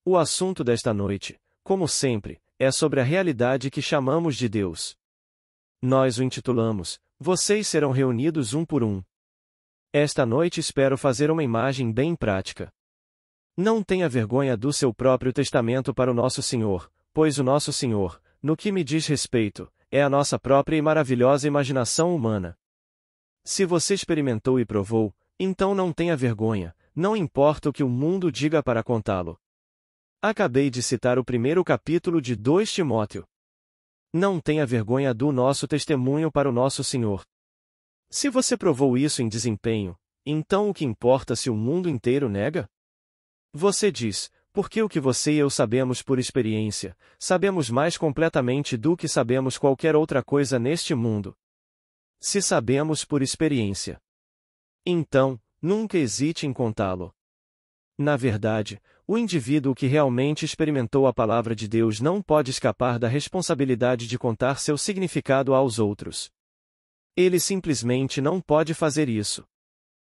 O assunto desta noite, como sempre, é sobre a realidade que chamamos de Deus. Nós o intitulamos: Vocês serão reunidos um por um. Esta noite espero fazer uma imagem bem prática. Não tenha vergonha do seu próprio testamento para o nosso Senhor, pois o nosso Senhor, no que me diz respeito, é a nossa própria e maravilhosa imaginação humana. Se você experimentou e provou, então não tenha vergonha, não importa o que o mundo diga para contá-lo. Acabei de citar o primeiro capítulo de 2 Timóteo. Não tenha vergonha do nosso testemunho para o nosso Senhor. Se você provou isso em desempenho, então o que importa se o mundo inteiro nega? Você diz, porque o que você e eu sabemos por experiência, sabemos mais completamente do que sabemos qualquer outra coisa neste mundo. Se sabemos por experiência, então, nunca hesite em contá-lo. Na verdade, o indivíduo que realmente experimentou a palavra de Deus não pode escapar da responsabilidade de contar seu significado aos outros. Ele simplesmente não pode fazer isso.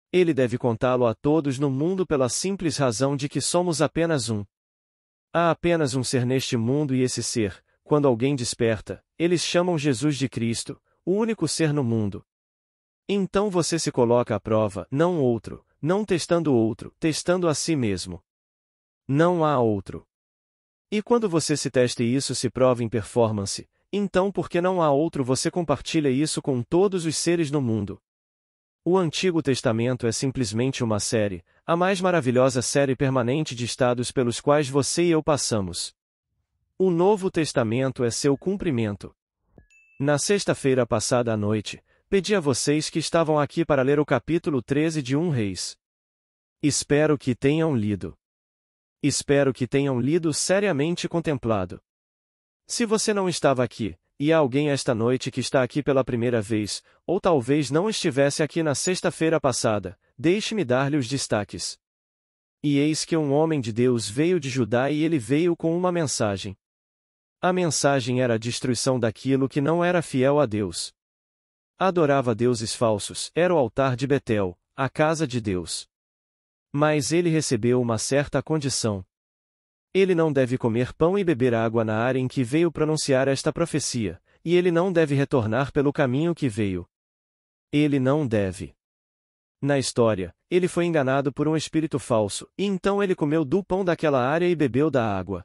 Ele deve contá-lo a todos no mundo pela simples razão de que somos apenas um. Há apenas um ser neste mundo e esse ser, quando alguém desperta, eles chamam Jesus de Cristo, o único ser no mundo. Então você se coloca à prova, não outro, não testando outro, testando a si mesmo. Não há outro. E quando você se testa e isso se prova em performance, então porque não há outro você compartilha isso com todos os seres no mundo. O Antigo Testamento é simplesmente uma série, a mais maravilhosa série permanente de estados pelos quais você e eu passamos. O Novo Testamento é seu cumprimento. Na sexta-feira passada à noite, pedi a vocês que estavam aqui para ler o capítulo 13 de 1 Reis. Espero que tenham lido. Espero que tenham lido seriamente e contemplado. Se você não estava aqui, e há alguém esta noite que está aqui pela primeira vez, ou talvez não estivesse aqui na sexta-feira passada, deixe-me dar-lhe os destaques. E eis que um homem de Deus veio de Judá e ele veio com uma mensagem. A mensagem era a destruição daquilo que não era fiel a Deus. Adorava deuses falsos, era o altar de Betel, a casa de Deus. Mas ele recebeu uma certa condição. Ele não deve comer pão e beber água na área em que veio pronunciar esta profecia, e ele não deve retornar pelo caminho que veio. Ele não deve. Na história, ele foi enganado por um espírito falso, e então ele comeu do pão daquela área e bebeu da água.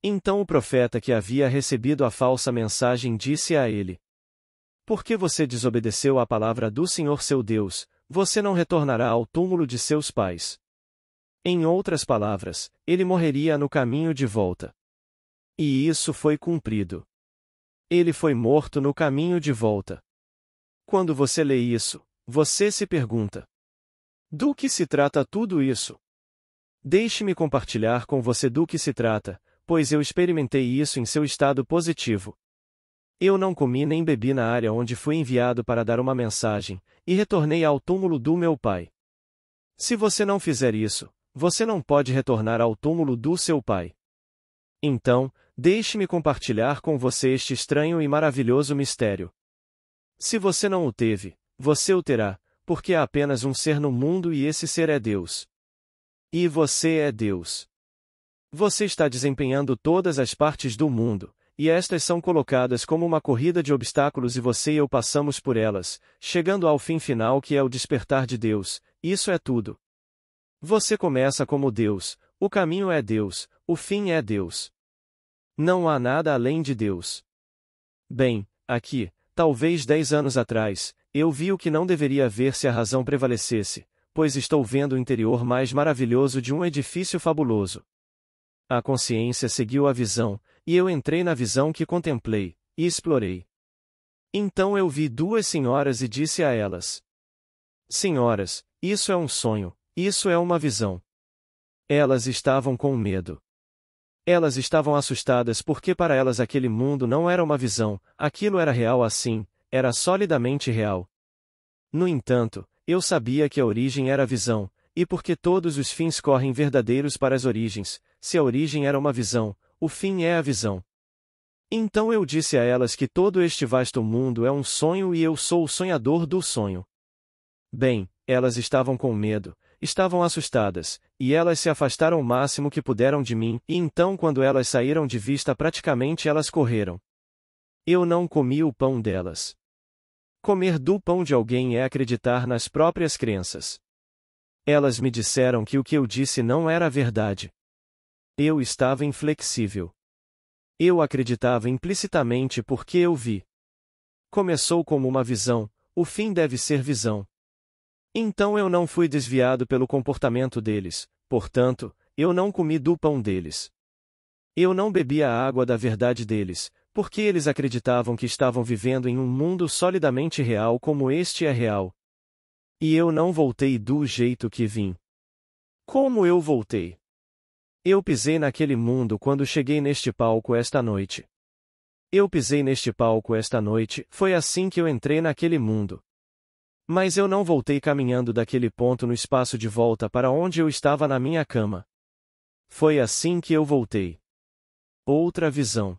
Então o profeta que havia recebido a falsa mensagem disse a ele: Porque você desobedeceu à palavra do Senhor seu Deus, você não retornará ao túmulo de seus pais. Em outras palavras, ele morreria no caminho de volta. E isso foi cumprido. Ele foi morto no caminho de volta. Quando você lê isso, você se pergunta: do que se trata tudo isso? Deixe-me compartilhar com você do que se trata, pois eu experimentei isso em seu estado positivo. Eu não comi nem bebi na área onde fui enviado para dar uma mensagem, e retornei ao túmulo do meu pai. Se você não fizer isso, você não pode retornar ao túmulo do seu pai. Então, deixe-me compartilhar com você este estranho e maravilhoso mistério. Se você não o teve, você o terá, porque há apenas um ser no mundo e esse ser é Deus. E você é Deus. Você está desempenhando todas as partes do mundo, e estas são colocadas como uma corrida de obstáculos e você e eu passamos por elas, chegando ao fim final que é o despertar de Deus. Isso é tudo. Você começa como Deus, o caminho é Deus, o fim é Deus. Não há nada além de Deus. Bem, aqui, talvez 10 anos atrás, eu vi o que não deveria ver se a razão prevalecesse, pois estou vendo o interior mais maravilhoso de um edifício fabuloso. A consciência seguiu a visão, e eu entrei na visão que contemplei, e explorei. Então eu vi duas senhoras e disse a elas: Senhoras, isso é um sonho, isso é uma visão. Elas estavam com medo. Elas estavam assustadas porque para elas aquele mundo não era uma visão, aquilo era real assim, era solidamente real. No entanto, eu sabia que a origem era a visão, e porque todos os fins correm verdadeiros para as origens, se a origem era uma visão, o fim é a visão. Então eu disse a elas que todo este vasto mundo é um sonho e eu sou o sonhador do sonho. Bem, elas estavam com medo, estavam assustadas, e elas se afastaram o máximo que puderam de mim, e então quando elas saíram de vista praticamente elas correram. Eu não comi o pão delas. Comer do pão de alguém é acreditar nas próprias crenças. Elas me disseram que o que eu disse não era verdade. Eu estava inflexível. Eu acreditava implicitamente porque eu vi. Começou como uma visão, o fim deve ser visão. Então eu não fui desviado pelo comportamento deles, portanto, eu não comi do pão deles. Eu não bebi a água da verdade deles, porque eles acreditavam que estavam vivendo em um mundo solidamente real como este é real. E eu não voltei do jeito que vim. Como eu voltei? Eu pisei naquele mundo quando cheguei neste palco esta noite. Eu pisei neste palco esta noite, foi assim que eu entrei naquele mundo. Mas eu não voltei caminhando daquele ponto no espaço de volta para onde eu estava na minha cama. Foi assim que eu voltei. Outra visão.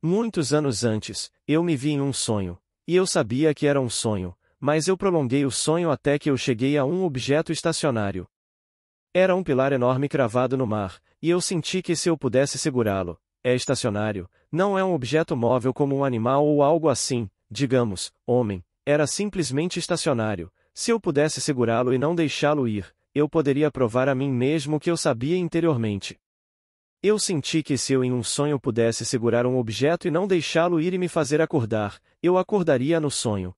Muitos anos antes, eu me vi em um sonho, e eu sabia que era um sonho, mas eu prolonguei o sonho até que eu cheguei a um objeto estacionário. Era um pilar enorme cravado no mar, e eu senti que se eu pudesse segurá-lo, é estacionário, não é um objeto móvel como um animal ou algo assim, digamos, homem. Era simplesmente estacionário. Se eu pudesse segurá-lo e não deixá-lo ir, eu poderia provar a mim mesmo o que eu sabia interiormente. Eu senti que se eu em um sonho pudesse segurar um objeto e não deixá-lo ir e me fazer acordar, eu acordaria no sonho.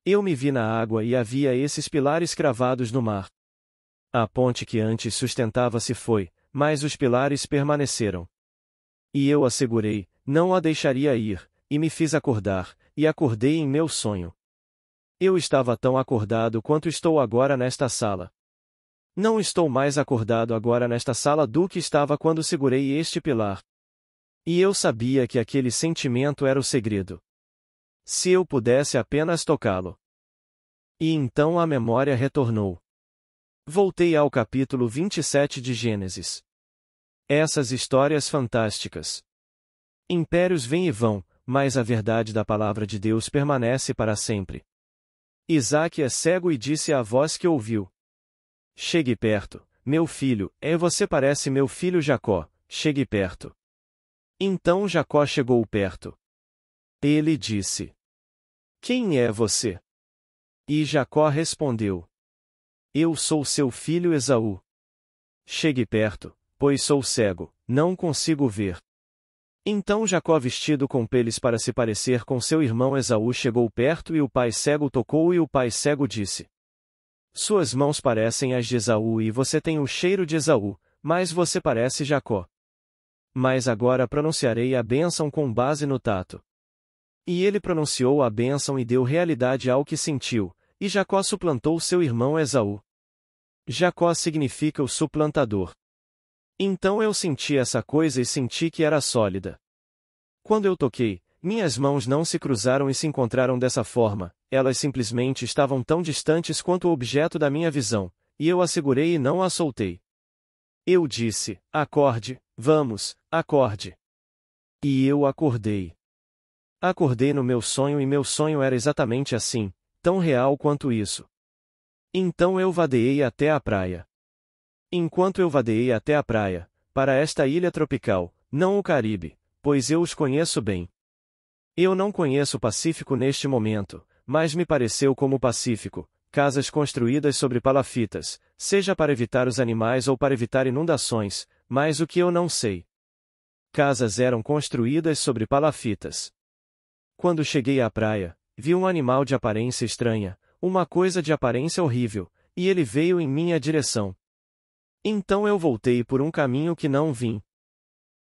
Eu me vi na água e havia esses pilares cravados no mar. A ponte que antes sustentava-se foi, mas os pilares permaneceram. E eu a segurei, não a deixaria ir, e me fiz acordar, e acordei em meu sonho. Eu estava tão acordado quanto estou agora nesta sala. Não estou mais acordado agora nesta sala do que estava quando segurei este pilar. E eu sabia que aquele sentimento era o segredo. Se eu pudesse apenas tocá-lo. E então a memória retornou. Voltei ao capítulo 27 de Gênesis. Essas histórias fantásticas. Impérios vêm e vão, mas a verdade da palavra de Deus permanece para sempre. Isaque é cego e disse à voz que ouviu: Chegue perto, meu filho, você parece meu filho Jacó, chegue perto. Então Jacó chegou perto. Ele disse: Quem é você? E Jacó respondeu: Eu sou seu filho Esaú. Chegue perto, pois sou cego, não consigo ver. Então Jacó, vestido com peles para se parecer com seu irmão Esaú, chegou perto e o pai cego tocou e o pai cego disse: Suas mãos parecem as de Esaú e você tem o cheiro de Esaú, mas você parece Jacó. Mas agora pronunciarei a bênção com base no tato. E ele pronunciou a bênção e deu realidade ao que sentiu, e Jacó suplantou seu irmão Esaú. Jacó significa o suplantador. Então eu senti essa coisa e senti que era sólida. Quando eu toquei, minhas mãos não se cruzaram e se encontraram dessa forma, elas simplesmente estavam tão distantes quanto o objeto da minha visão, e eu a segurei e não a soltei. Eu disse: Acorde, vamos, acorde. E eu acordei. Acordei no meu sonho e meu sonho era exatamente assim, tão real quanto isso. Então eu vadeei até a praia. Enquanto eu vadeei até a praia, para esta ilha tropical, não o Caribe, pois eu os conheço bem. Eu não conheço o Pacífico neste momento, mas me pareceu como o Pacífico, casas construídas sobre palafitas, seja para evitar os animais ou para evitar inundações, mas o que eu não sei. Casas eram construídas sobre palafitas. Quando cheguei à praia, vi um animal de aparência estranha, uma coisa de aparência horrível, e ele veio em minha direção. Então eu voltei por um caminho que não vim.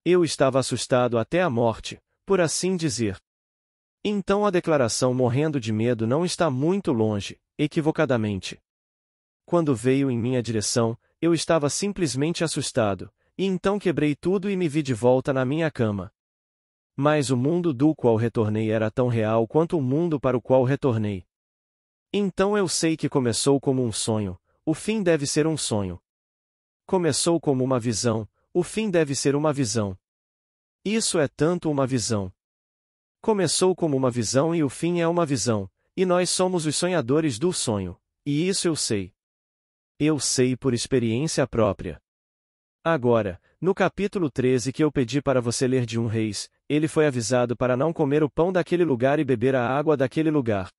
Eu estava assustado até a morte, por assim dizer. Então a declaração morrendo de medo não está muito longe, equivocadamente. Quando veio em minha direção, eu estava simplesmente assustado, e então quebrei tudo e me vi de volta na minha cama. Mas o mundo do qual retornei era tão real quanto o mundo para o qual retornei. Então eu sei que começou como um sonho, o fim deve ser um sonho. Começou como uma visão, o fim deve ser uma visão. Isso é tanto uma visão. Começou como uma visão e o fim é uma visão, e nós somos os sonhadores do sonho, e isso eu sei. Eu sei por experiência própria. Agora, no capítulo 13 que eu pedi para você ler de 1 Reis, ele foi avisado para não comer o pão daquele lugar e beber a água daquele lugar.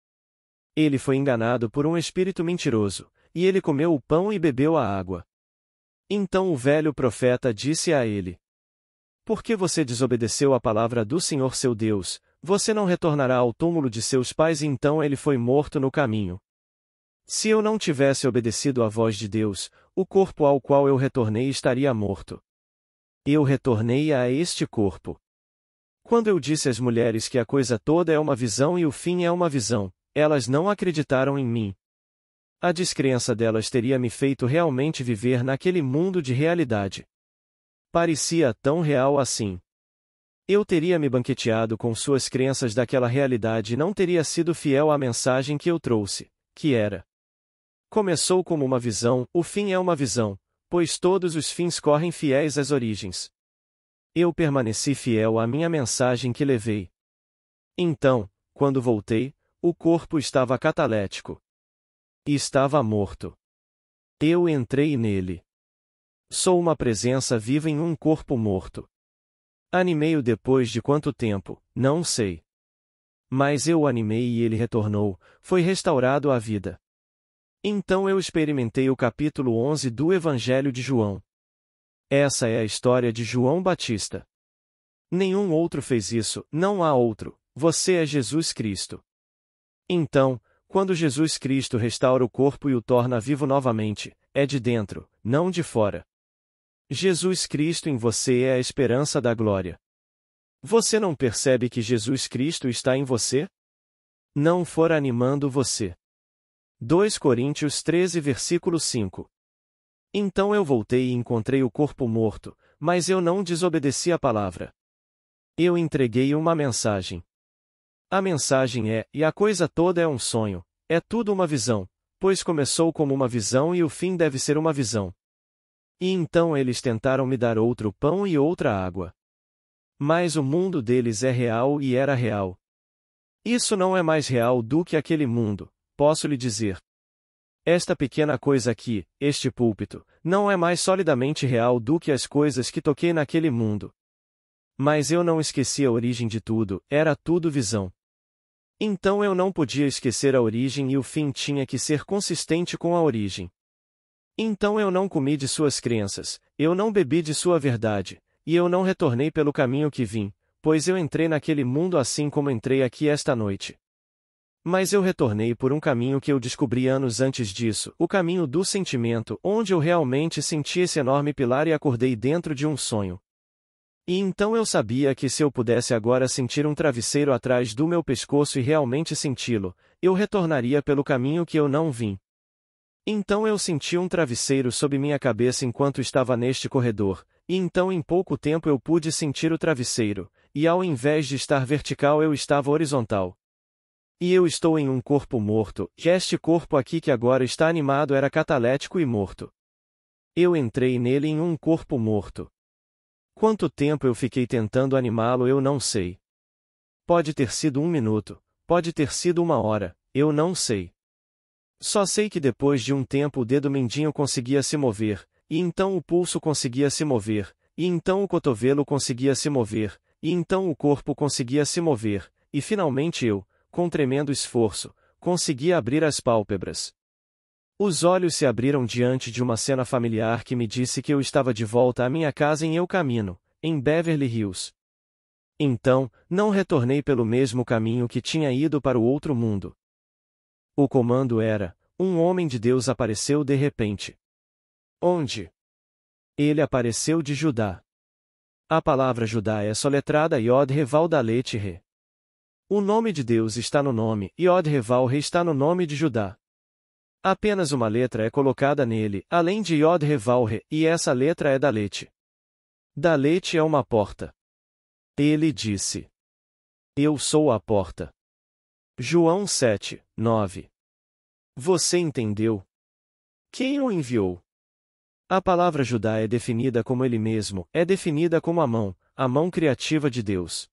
Ele foi enganado por um espírito mentiroso, e ele comeu o pão e bebeu a água. Então o velho profeta disse a ele: Por que você desobedeceu a palavra do Senhor seu Deus, você não retornará ao túmulo de seus pais e então ele foi morto no caminho. Se eu não tivesse obedecido à voz de Deus, o corpo ao qual eu retornei estaria morto. Eu retornei a este corpo. Quando eu disse às mulheres que a coisa toda é uma visão e o fim é uma visão, elas não acreditaram em mim. A descrença delas teria me feito realmente viver naquele mundo de realidade. Parecia tão real assim. Eu teria me banqueteado com suas crenças daquela realidade e não teria sido fiel à mensagem que eu trouxe, que era: começou como uma visão, o fim é uma visão, pois todos os fins correm fiéis às origens. Eu permaneci fiel à minha mensagem que levei. Então, quando voltei, o corpo estava catalético. E estava morto. Eu entrei nele. Sou uma presença viva em um corpo morto. Animei-o depois de quanto tempo, não sei. Mas eu o animei e ele retornou, foi restaurado à vida. Então eu experimentei o capítulo 11 do Evangelho de João. Essa é a história de João Batista. Nenhum outro fez isso, não há outro, você é Jesus Cristo. Então, quando Jesus Cristo restaura o corpo e o torna vivo novamente, é de dentro, não de fora. Jesus Cristo em você é a esperança da glória. Você não percebe que Jesus Cristo está em você? Não for animando você. 2 Coríntios 13 versículo 5. Então eu voltei e encontrei o corpo morto, mas eu não desobedeci a palavra. Eu entreguei uma mensagem. A mensagem é, e a coisa toda é um sonho, é tudo uma visão, pois começou como uma visão e o fim deve ser uma visão. E então eles tentaram me dar outro pão e outra água. Mas o mundo deles é real e era real. Isso não é mais real do que aquele mundo, posso lhe dizer. Esta pequena coisa aqui, este púlpito, não é mais solidamente real do que as coisas que toquei naquele mundo. Mas eu não esqueci a origem de tudo, era tudo visão. Então eu não podia esquecer a origem e o fim tinha que ser consistente com a origem. Então eu não comi de suas crenças, eu não bebi de sua verdade, e eu não retornei pelo caminho que vim, pois eu entrei naquele mundo assim como entrei aqui esta noite. Mas eu retornei por um caminho que eu descobri anos antes disso, o caminho do sentimento, onde eu realmente senti esse enorme pilar e acordei dentro de um sonho. E então eu sabia que se eu pudesse agora sentir um travesseiro atrás do meu pescoço e realmente senti-lo, eu retornaria pelo caminho que eu não vim. Então eu senti um travesseiro sob minha cabeça enquanto estava neste corredor, e então em pouco tempo eu pude sentir o travesseiro, e ao invés de estar vertical eu estava horizontal. E eu estou em um corpo morto, e este corpo aqui que agora está animado era catalético e morto. Eu entrei nele em um corpo morto. Quanto tempo eu fiquei tentando animá-lo eu não sei. Pode ter sido 1 minuto, pode ter sido 1 hora, eu não sei. Só sei que depois de um tempo o dedo mindinho conseguia se mover, e então o pulso conseguia se mover, e então o cotovelo conseguia se mover, e então o corpo conseguia se mover, e finalmente eu, com tremendo esforço, consegui abrir as pálpebras. Os olhos se abriram diante de uma cena familiar que me disse que eu estava de volta à minha casa em El Camino, em Beverly Hills. Então, não retornei pelo mesmo caminho que tinha ido para o outro mundo. O comando era: um homem de Deus apareceu de repente. Onde? Ele apareceu de Judá. A palavra Judá é soletrada Yod-Reval Dalet Re. O nome de Deus está no nome, Yod-Reval Re está no nome de Judá. Apenas uma letra é colocada nele, além de Yod-Reval Re, e essa letra é Dalet. Dalet é uma porta. Ele disse: Eu sou a porta. João 7, 9. Você entendeu? Quem o enviou? A palavra Judá é definida como ele mesmo, é definida como a mão criativa de Deus.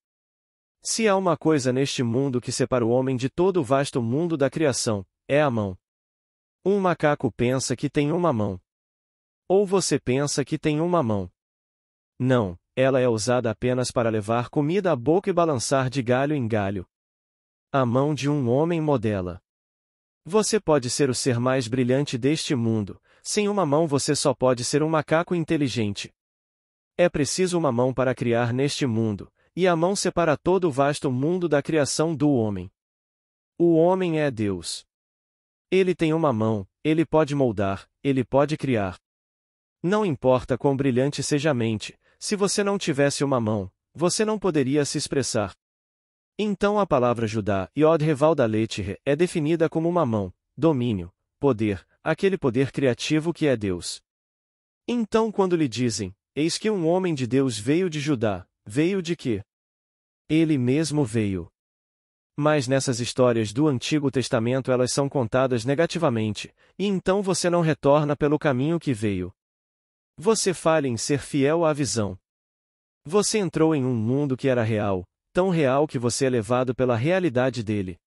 Se há uma coisa neste mundo que separa o homem de todo o vasto mundo da criação, é a mão. Um macaco pensa que tem uma mão. Ou você pensa que tem uma mão. Não, ela é usada apenas para levar comida à boca e balançar de galho em galho. A mão de um homem modela. Você pode ser o ser mais brilhante deste mundo, sem uma mão você só pode ser um macaco inteligente. É preciso uma mão para criar neste mundo, e a mão separa todo o vasto mundo da criação do homem. O homem é Deus. Ele tem uma mão, ele pode moldar, ele pode criar. Não importa quão brilhante seja a mente, se você não tivesse uma mão, você não poderia se expressar. Então a palavra Judá, Yod Revalda Letir, é definida como uma mão, domínio, poder, aquele poder criativo que é Deus. Então quando lhe dizem, eis que um homem de Deus veio de Judá, veio de quê? Ele mesmo veio. Mas nessas histórias do Antigo Testamento elas são contadas negativamente, e então você não retorna pelo caminho que veio. Você falha em ser fiel à visão. Você entrou em um mundo que era real, tão real que você é levado pela realidade dele.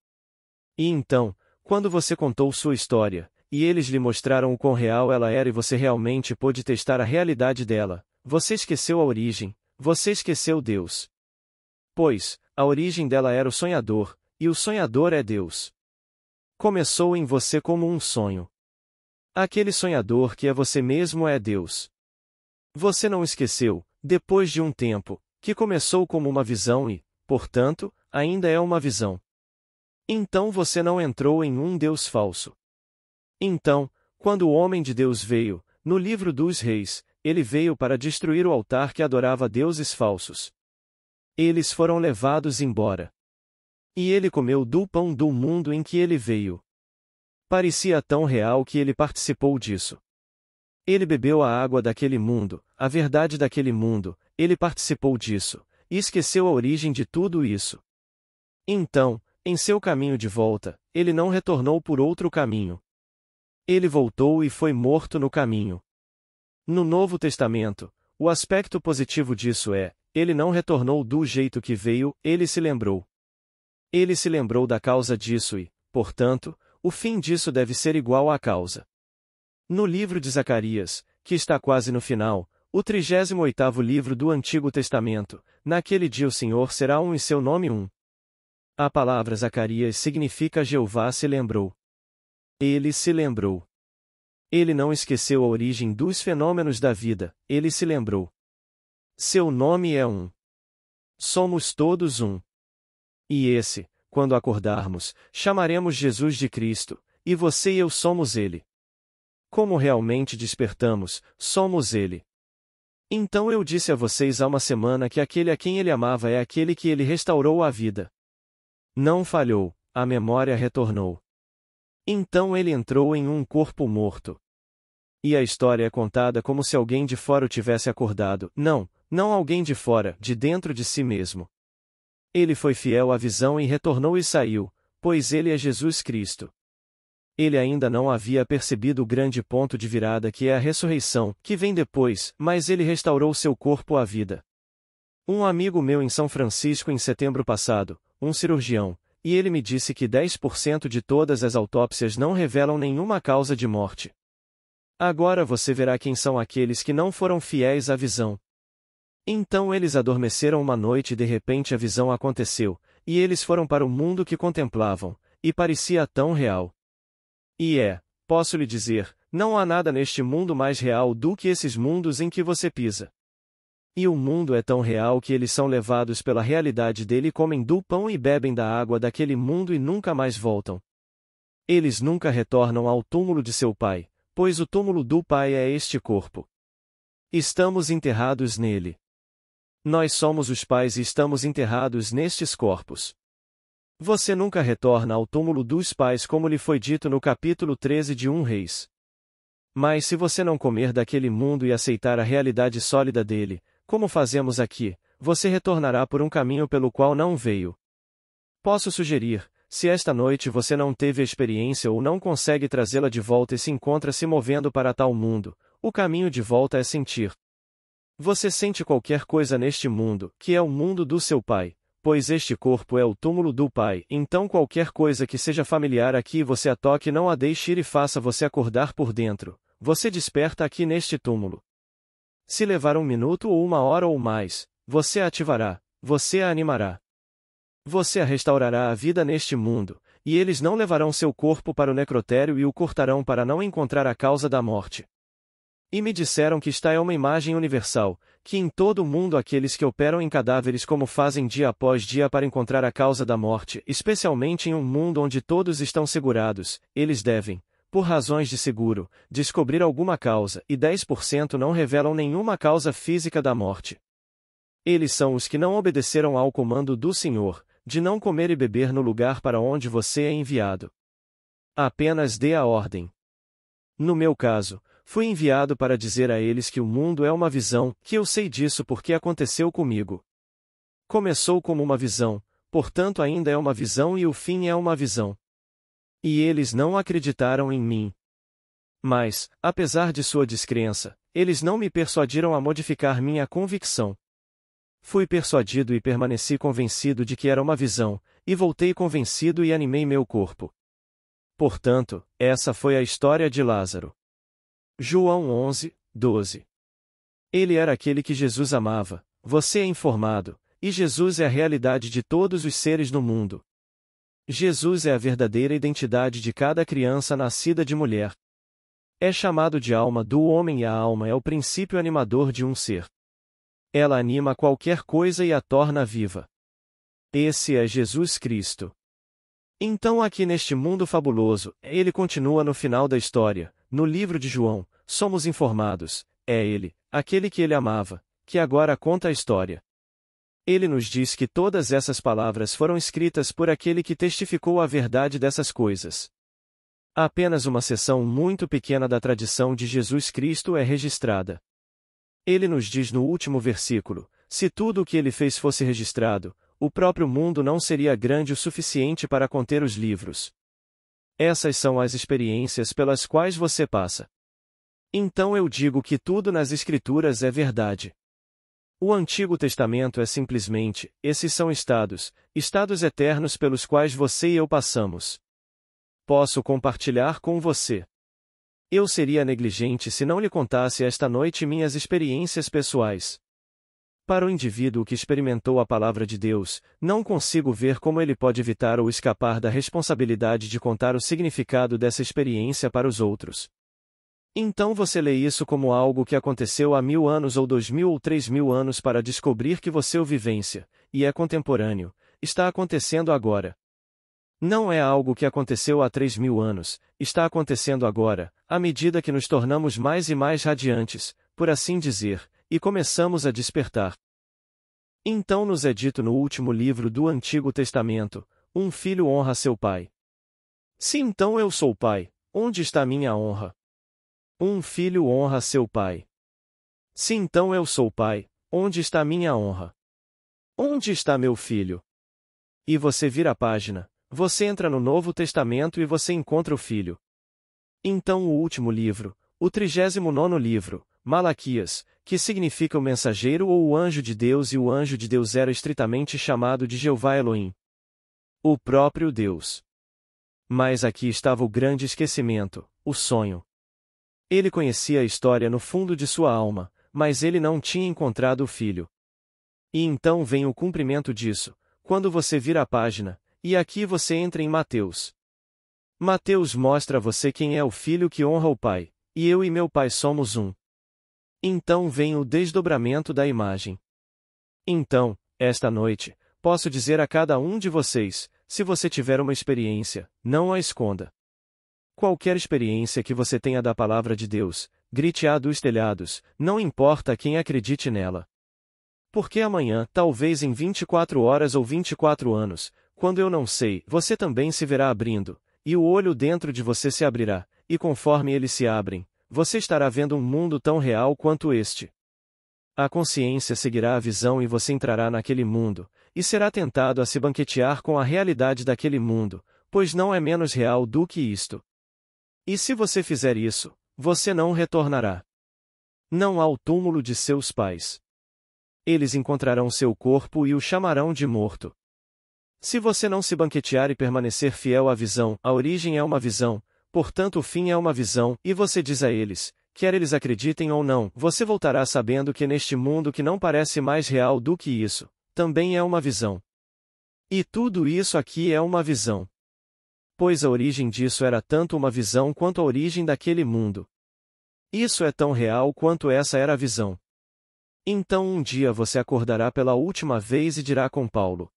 E então, quando você contou sua história, e eles lhe mostraram o quão real ela era e você realmente pôde testar a realidade dela, você esqueceu a origem, você esqueceu Deus. Pois, a origem dela era o sonhador, e o sonhador é Deus. Começou em você como um sonho. Aquele sonhador que é você mesmo é Deus. Você não esqueceu, depois de um tempo, que começou como uma visão e, portanto, ainda é uma visão. Então você não entrou em um Deus falso. Então, quando o homem de Deus veio, no livro dos reis, ele veio para destruir o altar que adorava deuses falsos. Eles foram levados embora. E ele comeu do pão do mundo em que ele veio. Parecia tão real que ele participou disso. Ele bebeu a água daquele mundo, a verdade daquele mundo, ele participou disso, e esqueceu a origem de tudo isso. Então, em seu caminho de volta, ele não retornou por outro caminho. Ele voltou e foi morto no caminho. No Novo Testamento, o aspecto positivo disso é, ele não retornou do jeito que veio, ele se lembrou. Ele se lembrou da causa disso e, portanto, o fim disso deve ser igual à causa. No livro de Zacarias, que está quase no final, o 38º livro do Antigo Testamento, naquele dia o Senhor será um e seu nome um. A palavra Zacarias significa Jeová se lembrou. Ele se lembrou. Ele não esqueceu a origem dos fenômenos da vida, ele se lembrou. Seu nome é um. Somos todos um. E esse, quando acordarmos, chamaremos Jesus de Cristo, e você e eu somos ele. Como realmente despertamos, somos ele. Então eu disse a vocês há uma semana que aquele a quem ele amava é aquele que ele restaurou à vida. Não falhou, a memória retornou. Então ele entrou em um corpo morto. E a história é contada como se alguém de fora o tivesse acordado. Não, não alguém de fora, de dentro de si mesmo. Ele foi fiel à visão e retornou e saiu, pois ele é Jesus Cristo. Ele ainda não havia percebido o grande ponto de virada que é a ressurreição, que vem depois, mas ele restaurou seu corpo à vida. Um amigo meu em São Francisco em setembro passado, um cirurgião, e ele me disse que 10% de todas as autópsias não revelam nenhuma causa de morte. Agora você verá quem são aqueles que não foram fiéis à visão. Então eles adormeceram uma noite e de repente a visão aconteceu, e eles foram para o mundo que contemplavam, e parecia tão real. E posso lhe dizer, não há nada neste mundo mais real do que esses mundos em que você pisa. E o mundo é tão real que eles são levados pela realidade dele e comem do pão e bebem da água daquele mundo e nunca mais voltam. Eles nunca retornam ao túmulo de seu pai, pois o túmulo do pai é este corpo. Estamos enterrados nele. Nós somos os pais e estamos enterrados nestes corpos. Você nunca retorna ao túmulo dos pais como lhe foi dito no capítulo 13 de 1 Reis. Mas se você não comer daquele mundo e aceitar a realidade sólida dele, como fazemos aqui, você retornará por um caminho pelo qual não veio. Posso sugerir, se esta noite você não teve a experiência ou não consegue trazê-la de volta e se encontra se movendo para tal mundo, o caminho de volta é sentir. Você sente qualquer coisa neste mundo, que é o mundo do seu pai, pois este corpo é o túmulo do Pai. Então qualquer coisa que seja familiar aqui você a toque, não a deixe ir e faça você acordar por dentro. Você desperta aqui neste túmulo. Se levar 1 minuto ou 1 hora ou mais, você a ativará, você a animará. Você a restaurará a vida neste mundo, e eles não levarão seu corpo para o necrotério e o cortarão para não encontrar a causa da morte. E me disseram que esta é uma imagem universal, que em todo o mundo aqueles que operam em cadáveres como fazem dia após dia para encontrar a causa da morte, especialmente em um mundo onde todos estão segurados, eles devem, por razões de seguro, descobrir alguma causa, e 10% não revelam nenhuma causa física da morte. Eles são os que não obedeceram ao comando do Senhor, de não comer e beber no lugar para onde você é enviado. Apenas dê a ordem. No meu caso, fui enviado para dizer a eles que o mundo é uma visão, que eu sei disso porque aconteceu comigo. Começou como uma visão, portanto ainda é uma visão e o fim é uma visão. E eles não acreditaram em mim. Mas, apesar de sua descrença, eles não me persuadiram a modificar minha convicção. Fui persuadido e permaneci convencido de que era uma visão, e voltei convencido e animei meu corpo. Portanto, essa foi a história de Lázaro. João 11, 12. Ele era aquele que Jesus amava, você é informado, e Jesus é a realidade de todos os seres no mundo. Jesus é a verdadeira identidade de cada criança nascida de mulher. É chamado de alma do homem e a alma é o princípio animador de um ser. Ela anima qualquer coisa e a torna viva. Esse é Jesus Cristo. Então aqui neste mundo fabuloso, ele continua no final da história, no livro de João, somos informados, é ele, aquele que ele amava, que agora conta a história. Ele nos diz que todas essas palavras foram escritas por aquele que testificou a verdade dessas coisas. Apenas uma seção muito pequena da tradição de Jesus Cristo é registrada. Ele nos diz no último versículo, se tudo o que ele fez fosse registrado, o próprio mundo não seria grande o suficiente para conter os livros. Essas são as experiências pelas quais você passa. Então eu digo que tudo nas Escrituras é verdade. O Antigo Testamento é simplesmente, esses são estados eternos pelos quais você e eu passamos. Posso compartilhar com você. Eu seria negligente se não lhe contasse esta noite minhas experiências pessoais. Para o indivíduo que experimentou a palavra de Deus, não consigo ver como ele pode evitar ou escapar da responsabilidade de contar o significado dessa experiência para os outros. Então você lê isso como algo que aconteceu há 1000 anos ou 2000 ou 3000 anos para descobrir que você o vivência, e é contemporâneo, está acontecendo agora. Não é algo que aconteceu há 3000 anos, está acontecendo agora, à medida que nos tornamos mais e mais radiantes, por assim dizer, e começamos a despertar. Então nos é dito no último livro do Antigo Testamento, um filho honra seu pai. Se então eu sou pai, onde está minha honra? Um filho honra seu pai. Se então eu sou pai, onde está minha honra? Onde está meu filho? E você vira a página, você entra no Novo Testamento e você encontra o filho. Então o último livro, o 39º livro, Malaquias, que significa o mensageiro ou o anjo de Deus, e o anjo de Deus era estritamente chamado de Jeová Elohim. O próprio Deus. Mas aqui estava o grande esquecimento, o sonho. Ele conhecia a história no fundo de sua alma, mas ele não tinha encontrado o filho. E então vem o cumprimento disso, quando você vira a página, e aqui você entra em Mateus. Mateus mostra a você quem é o filho que honra o pai, e eu e meu pai somos um. Então vem o desdobramento da imagem. Então, esta noite, posso dizer a cada um de vocês, se você tiver uma experiência, não a esconda. Qualquer experiência que você tenha da palavra de Deus, grite-a dos telhados, não importa quem acredite nela. Porque amanhã, talvez em 24 horas ou 24 anos, quando eu não sei, você também se verá abrindo, e o olho dentro de você se abrirá, e conforme eles se abrem, você estará vendo um mundo tão real quanto este. A consciência seguirá a visão e você entrará naquele mundo, e será tentado a se banquetear com a realidade daquele mundo, pois não é menos real do que isto. E se você fizer isso, você não retornará. Não ao túmulo de seus pais. Eles encontrarão seu corpo e o chamarão de morto. Se você não se banquetear e permanecer fiel à visão, a origem é uma visão, portanto o fim é uma visão, e você diz a eles, quer eles acreditem ou não, você voltará sabendo que neste mundo que não parece mais real do que isso, também é uma visão. E tudo isso aqui é uma visão. Pois a origem disso era tanto uma visão quanto a origem daquele mundo. Isso é tão real quanto essa era a visão. Então um dia você acordará pela última vez e dirá com Paulo: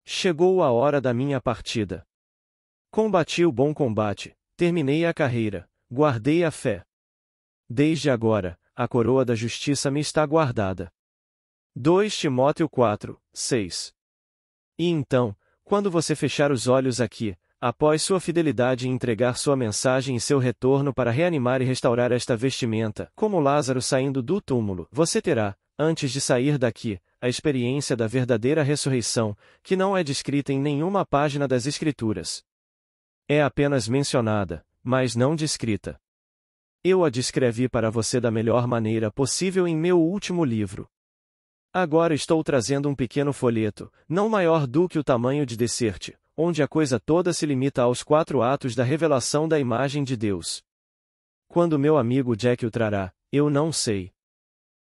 chegou a hora da minha partida. Combati o bom combate, terminei a carreira, guardei a fé. Desde agora, a coroa da justiça me está guardada. 2 Timóteo 4, 6. E então, quando você fechar os olhos aqui, após sua fidelidade em entregar sua mensagem e seu retorno para reanimar e restaurar esta vestimenta, como Lázaro saindo do túmulo, você terá, antes de sair daqui, a experiência da verdadeira ressurreição, que não é descrita em nenhuma página das Escrituras. É apenas mencionada, mas não descrita. Eu a descrevi para você da melhor maneira possível em meu último livro. Agora estou trazendo um pequeno folheto, não maior do que o tamanho de Desert, onde a coisa toda se limita aos 4 atos da revelação da imagem de Deus. Quando meu amigo Jack o trará, eu não sei.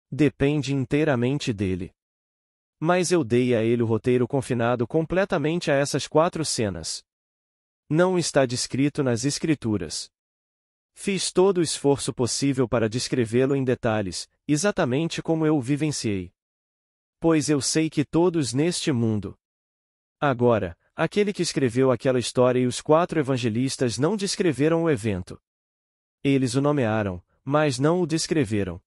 Depende inteiramente dele. Mas eu dei a ele o roteiro confinado completamente a essas 4 cenas. Não está descrito nas Escrituras. Fiz todo o esforço possível para descrevê-lo em detalhes, exatamente como eu o vivenciei. Pois eu sei que todos neste mundo. Agora, aquele que escreveu aquela história e os 4 evangelistas não descreveram o evento. Eles o nomearam, mas não o descreveram.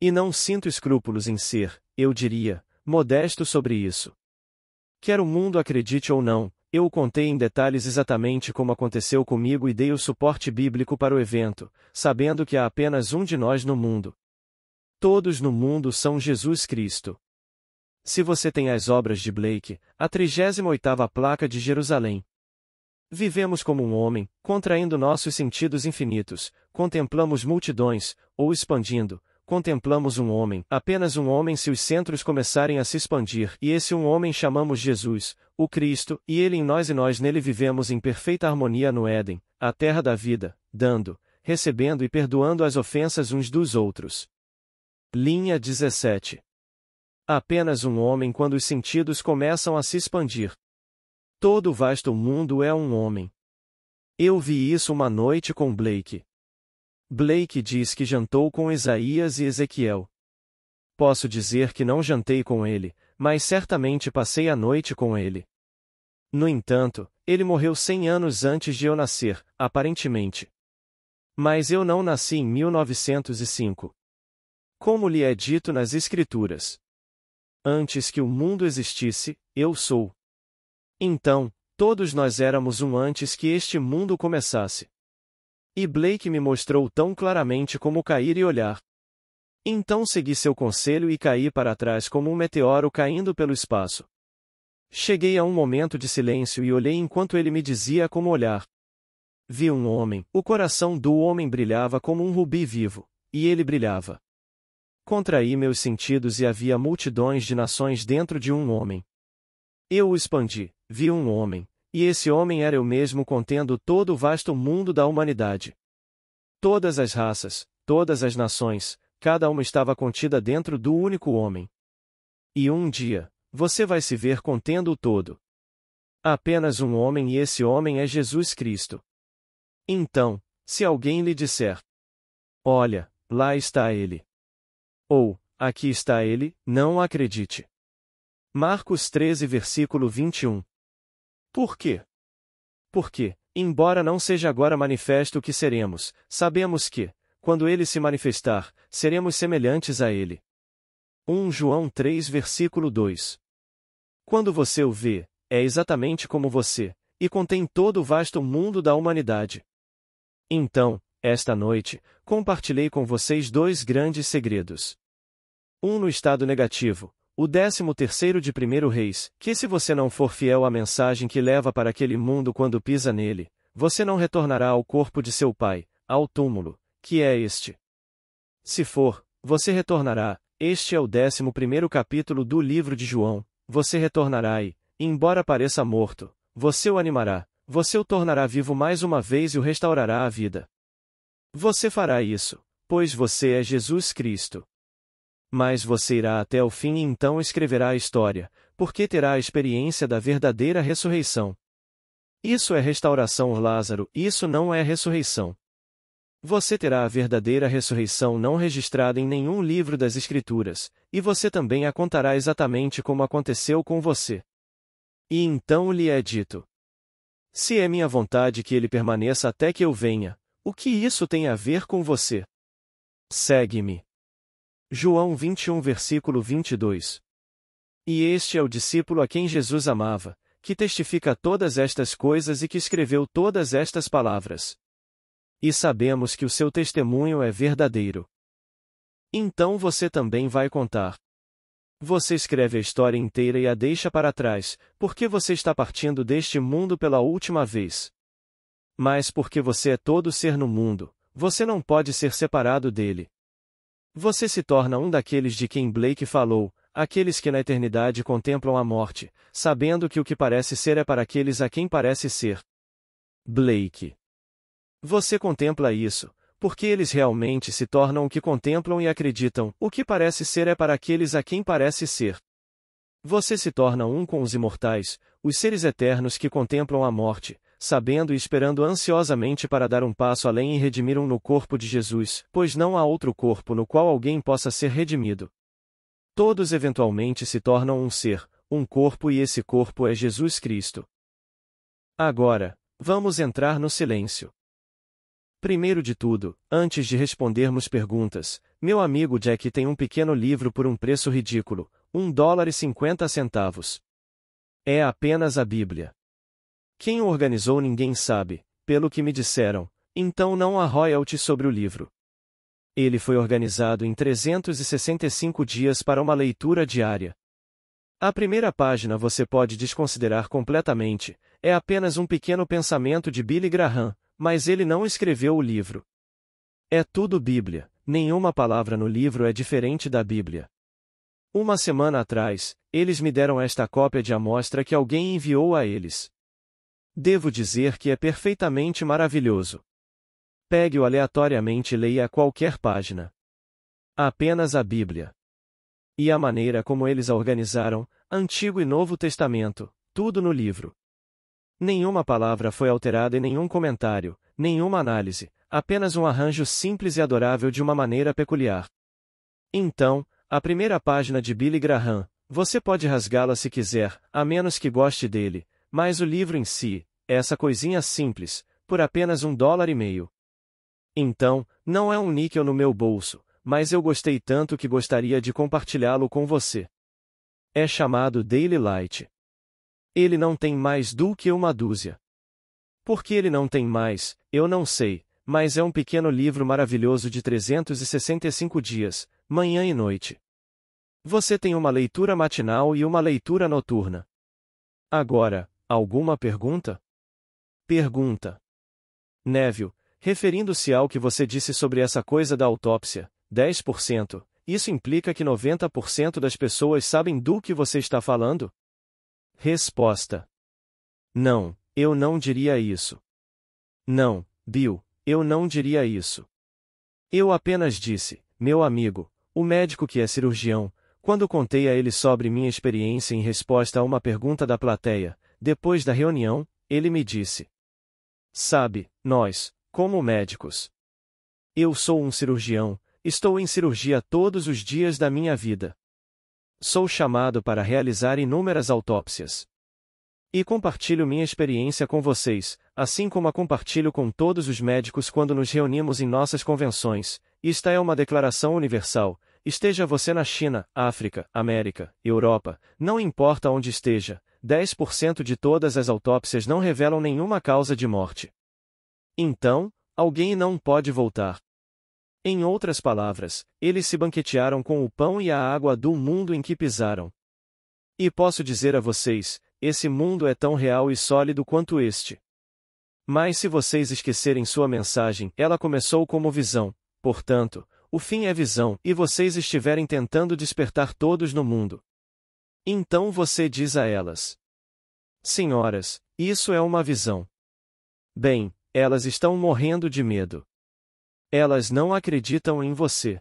E não sinto escrúpulos em ser, eu diria, modesto sobre isso. Quer o mundo acredite ou não, eu o contei em detalhes exatamente como aconteceu comigo e dei o suporte bíblico para o evento, sabendo que há apenas um de nós no mundo. Todos no mundo são Jesus Cristo. Se você tem as obras de Blake, a 38ª placa de Jerusalém. Vivemos como um homem, contraindo nossos sentidos infinitos, contemplamos multidões, ou expandindo, contemplamos um homem, apenas um homem se os centros começarem a se expandir, e esse um homem chamamos Jesus, o Cristo, e ele em nós e nós nele vivemos em perfeita harmonia no Éden, a terra da vida, dando, recebendo e perdoando as ofensas uns dos outros. Linha 17. Apenas um homem quando os sentidos começam a se expandir. Todo o vasto mundo é um homem. Eu vi isso uma noite com Blake. Blake diz que jantou com Isaías e Ezequiel. Posso dizer que não jantei com ele, mas certamente passei a noite com ele. No entanto, ele morreu 100 anos antes de eu nascer, aparentemente. Mas eu não nasci em 1905. Como lhe é dito nas Escrituras. Antes que o mundo existisse, eu sou. Então, todos nós éramos um antes que este mundo começasse. E Blake me mostrou tão claramente como cair e olhar. Então segui seu conselho e caí para trás como um meteoro caindo pelo espaço. Cheguei a um momento de silêncio e olhei enquanto ele me dizia como olhar. Vi um homem, o coração do homem brilhava como um rubi vivo, e ele brilhava. Contraí meus sentidos e havia multidões de nações dentro de um homem. Eu o expandi, vi um homem, e esse homem era eu mesmo contendo todo o vasto mundo da humanidade. Todas as raças, todas as nações, cada uma estava contida dentro do único homem. E um dia, você vai se ver contendo o todo. Apenas um homem e esse homem é Jesus Cristo. Então, se alguém lhe disser: olha, lá está ele. Ou, aqui está ele, não acredite. Marcos 13 versículo 21. Por quê? Porque, embora não seja agora manifesto o que seremos, sabemos que, quando ele se manifestar, seremos semelhantes a ele. 1 João 3 versículo 2. Quando você o vê, é exatamente como você, e contém todo o vasto mundo da humanidade. Então, esta noite, compartilhei com vocês 2 grandes segredos. Um no estado negativo, o 13º de 1 Reis, que se você não for fiel à mensagem que leva para aquele mundo quando pisa nele, você não retornará ao corpo de seu pai, ao túmulo, que é este. Se for, você retornará, este é o 11º capítulo do livro de João. Você retornará e, embora pareça morto, você o animará, você o tornará vivo mais uma vez e o restaurará à vida. Você fará isso, pois você é Jesus Cristo. Mas você irá até o fim e então escreverá a história, porque terá a experiência da verdadeira ressurreição. Isso é restauração, Lázaro, isso não é ressurreição. Você terá a verdadeira ressurreição não registrada em nenhum livro das Escrituras, e você também a contará exatamente como aconteceu com você. E então lhe é dito: se é minha vontade que ele permaneça até que eu venha, o que isso tem a ver com você? Segue-me. João 21 versículo 22. E este é o discípulo a quem Jesus amava, que testifica todas estas coisas e que escreveu todas estas palavras. E sabemos que o seu testemunho é verdadeiro. Então você também vai contar. Você escreve a história inteira e a deixa para trás, porque você está partindo deste mundo pela última vez. Mas porque você é todo ser no mundo, você não pode ser separado dele. Você se torna um daqueles de quem Blake falou, aqueles que na eternidade contemplam a morte, sabendo que o que parece ser é para aqueles a quem parece ser. Blake. Você contempla isso, porque eles realmente se tornam o que contemplam e acreditam, o que parece ser é para aqueles a quem parece ser. Você se torna um com os imortais, os seres eternos que contemplam a morte, sabendo e esperando ansiosamente para dar um passo além e redimir um no corpo de Jesus, pois não há outro corpo no qual alguém possa ser redimido. Todos eventualmente se tornam um ser, um corpo e esse corpo é Jesus Cristo. Agora, vamos entrar no silêncio. Primeiro de tudo, antes de respondermos perguntas, meu amigo Jack tem um pequeno livro por um preço ridículo, $1,50. É apenas a Bíblia. Quem o organizou ninguém sabe, pelo que me disseram, então não há royalty sobre o livro. Ele foi organizado em 365 dias para uma leitura diária. A primeira página você pode desconsiderar completamente, é apenas um pequeno pensamento de Billy Graham, mas ele não escreveu o livro. É tudo Bíblia, nenhuma palavra no livro é diferente da Bíblia. Uma semana atrás, eles me deram esta cópia de amostra que alguém enviou a eles. Devo dizer que é perfeitamente maravilhoso. Pegue-o aleatoriamente e leia qualquer página. Apenas a Bíblia. E a maneira como eles a organizaram, Antigo e Novo Testamento, tudo no livro. Nenhuma palavra foi alterada e nenhum comentário, nenhuma análise, apenas um arranjo simples e adorável de uma maneira peculiar. Então, a primeira página de Billy Graham, você pode rasgá-la se quiser, a menos que goste dele, mas o livro em si, essa coisinha simples, por apenas $1,50. Então, não é um níquel no meu bolso, mas eu gostei tanto que gostaria de compartilhá-lo com você. É chamado Daily Light. Ele não tem mais do que uma dúzia. Por que ele não tem mais, eu não sei, mas é um pequeno livro maravilhoso de 365 dias, manhã e noite. Você tem uma leitura matinal e uma leitura noturna. Agora, alguma pergunta? Pergunta. Neville, referindo-se ao que você disse sobre essa coisa da autópsia, 10%, isso implica que 90% das pessoas sabem do que você está falando? Resposta. Não, eu não diria isso. Não, Bill, eu não diria isso. Eu apenas disse, meu amigo, o médico que é cirurgião, quando contei a ele sobre minha experiência em resposta a uma pergunta da plateia, depois da reunião, ele me disse: sabe, nós, como médicos. Eu sou um cirurgião, estou em cirurgia todos os dias da minha vida. Sou chamado para realizar inúmeras autópsias. E compartilho minha experiência com vocês, assim como a compartilho com todos os médicos quando nos reunimos em nossas convenções. Esta é uma declaração universal, esteja você na China, África, América, Europa, não importa onde esteja, 10% de todas as autópsias não revelam nenhuma causa de morte. Então, alguém não pode voltar. Em outras palavras, eles se banquetearam com o pão e a água do mundo em que pisaram. E posso dizer a vocês, esse mundo é tão real e sólido quanto este. Mas se vocês esquecerem sua mensagem, ela começou como visão, portanto, o fim é visão, e vocês estiverem tentando despertar todos no mundo. Então você diz a elas: Senhoras, isso é uma visão. Bem, elas estão morrendo de medo. Elas não acreditam em você.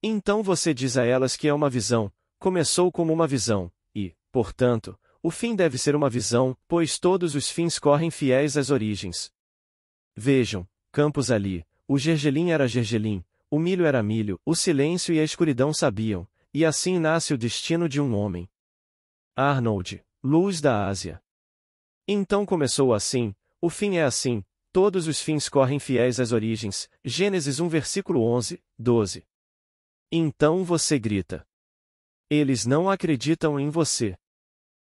Então você diz a elas que é uma visão, começou como uma visão, e, portanto, o fim deve ser uma visão, pois todos os fins correm fiéis às origens. Vejam, campos ali, o gergelim era gergelim, o milho era milho, o silêncio e a escuridão sabiam, e assim nasce o destino de um homem. Arnold, Luz da Ásia. Então começou assim, o fim é assim, todos os fins correm fiéis às origens. Gênesis 1 versículo 11, 12. Então você grita. Eles não acreditam em você.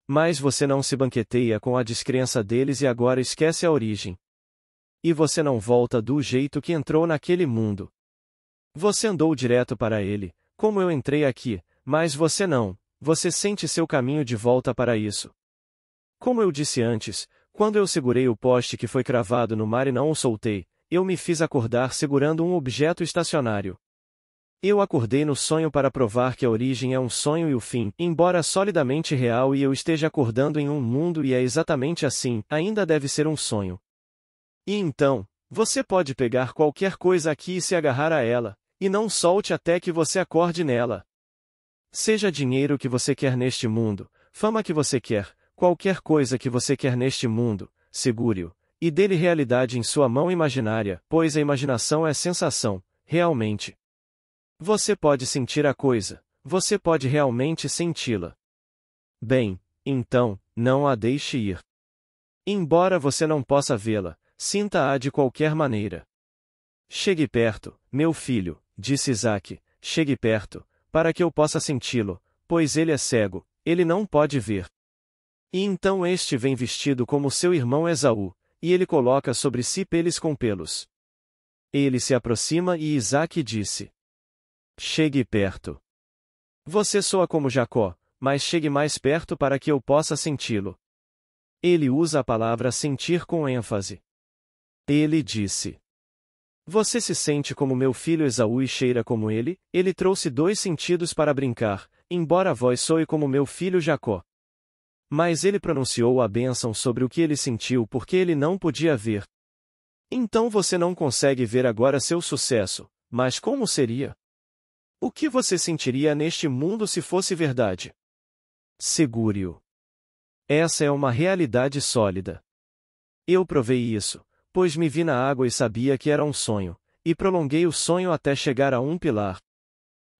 Mas você não se banqueteia com a descrença deles e agora esquece a origem. E você não volta do jeito que entrou naquele mundo. Você andou direto para ele, como eu entrei aqui, mas você não, você sente seu caminho de volta para isso. Como eu disse antes, quando eu segurei o poste que foi cravado no mar e não o soltei, eu me fiz acordar segurando um objeto estacionário. Eu acordei no sonho para provar que a origem é um sonho e o fim, embora solidamente real e eu esteja acordando em um mundo e é exatamente assim, ainda deve ser um sonho. E então, você pode pegar qualquer coisa aqui e se agarrar a ela, e não solte até que você acorde nela. Seja dinheiro que você quer neste mundo, fama que você quer, qualquer coisa que você quer neste mundo, segure-o, e dê-lhe realidade em sua mão imaginária, pois a imaginação é sensação, realmente. Você pode sentir a coisa, você pode realmente senti-la. Bem, então, não a deixe ir. Embora você não possa vê-la, sinta-a de qualquer maneira. Chegue perto, meu filho, disse Isaque, chegue perto, para que eu possa senti-lo, pois ele é cego, ele não pode ver. E então este vem vestido como seu irmão Esaú, e ele coloca sobre si peles com pelos. Ele se aproxima e Isaque disse: Chegue perto. Você soa como Jacó, mas chegue mais perto para que eu possa senti-lo. Ele usa a palavra sentir com ênfase. Ele disse: Você se sente como meu filho Esaú e cheira como ele? Ele trouxe dois sentidos para brincar, embora a voz soe como meu filho Jacó. Mas ele pronunciou a bênção sobre o que ele sentiu porque ele não podia ver. Então você não consegue ver agora seu sucesso, mas como seria? O que você sentiria neste mundo se fosse verdade? Segure-o. Essa é uma realidade sólida. Eu provei isso, pois me vi na água e sabia que era um sonho, e prolonguei o sonho até chegar a um pilar.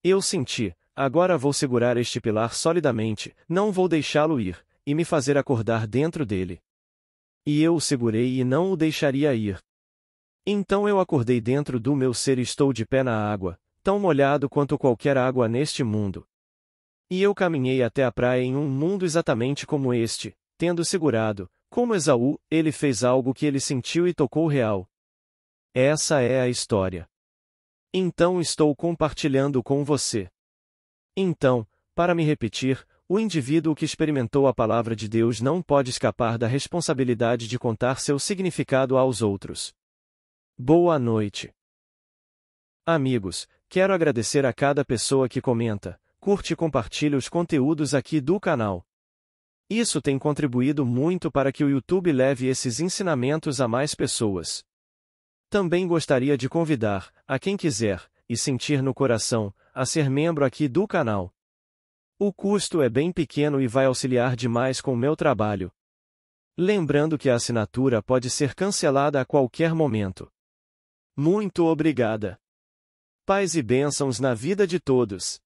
Eu senti, agora vou segurar este pilar solidamente, não vou deixá-lo ir, e me fazer acordar dentro dele. E eu o segurei e não o deixaria ir. Então eu acordei dentro do meu ser e estou de pé na água, tão molhado quanto qualquer água neste mundo. E eu caminhei até a praia em um mundo exatamente como este, tendo segurado, como Esaú, ele fez algo que ele sentiu e tocou real. Essa é a história. Então estou compartilhando com você. Então, para me repetir, o indivíduo que experimentou a palavra de Deus não pode escapar da responsabilidade de contar seu significado aos outros. Boa noite. Amigos, quero agradecer a cada pessoa que comenta, curte e compartilha os conteúdos aqui do canal. Isso tem contribuído muito para que o YouTube leve esses ensinamentos a mais pessoas. Também gostaria de convidar, a quem quiser, e sentir no coração, a ser membro aqui do canal. O custo é bem pequeno e vai auxiliar demais com o meu trabalho. Lembrando que a assinatura pode ser cancelada a qualquer momento. Muito obrigada. Paz e bênçãos na vida de todos.